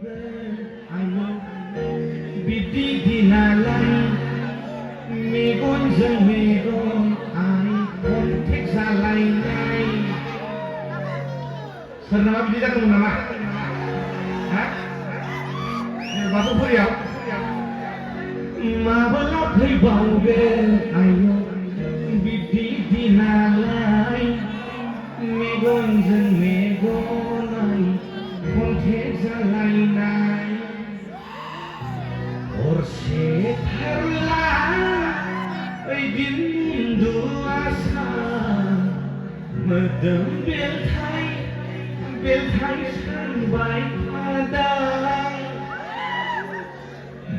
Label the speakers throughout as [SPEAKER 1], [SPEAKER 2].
[SPEAKER 1] ayo bibi dinalai megonजों Megan आइ contact जालायनाय सोरनाबा बिदि जादोंमोन नामा? हा? बाथौफुरियाव माब्ला फैबावगोन आयो बिब्दि दिनालाय मेगनजों मेगन आइ कन्टेक्ट जालायनाय हरसे थारला ओइदिन उन्दुआ सान मोदोम बेलथाय सानबाय थादां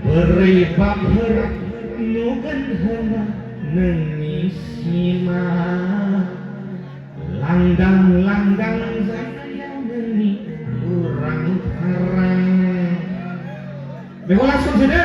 [SPEAKER 1] बोरैबाफोर नुगोन होनना नोंनि सिमा लांदां लांदां जायगायाव नोंनि उरां फारां बेखौ last सोदो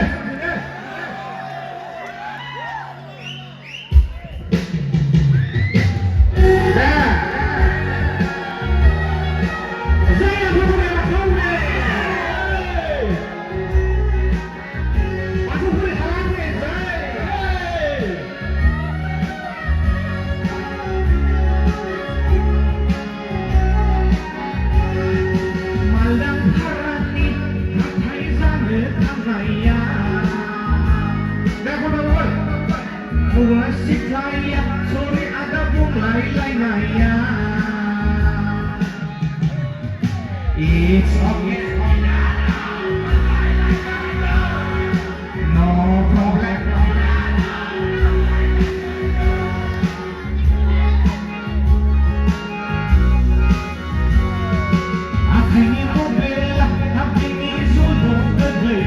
[SPEAKER 1] Siklaya, sore ada bunglai-lainaya. It's okay. No problem. Akhirnya mobil, tapi ini sudah gede.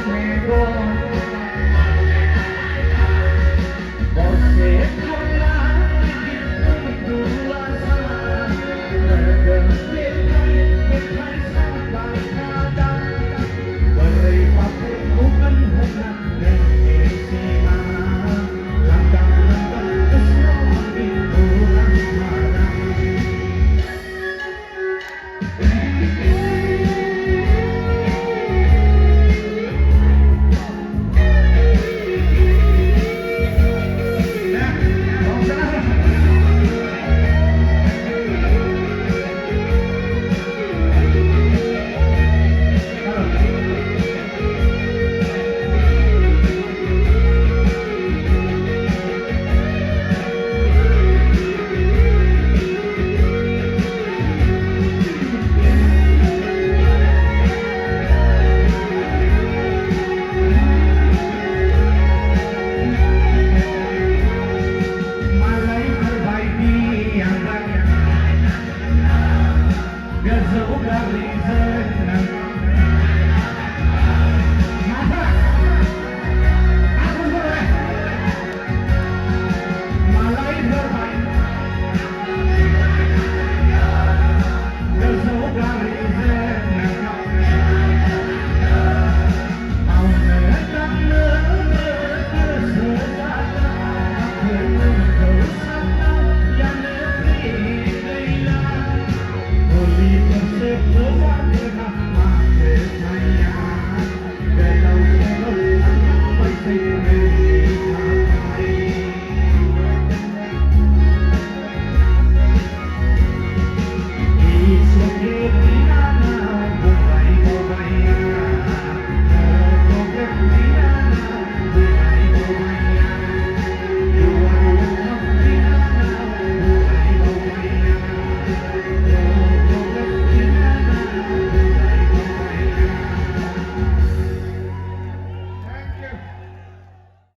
[SPEAKER 1] Megon,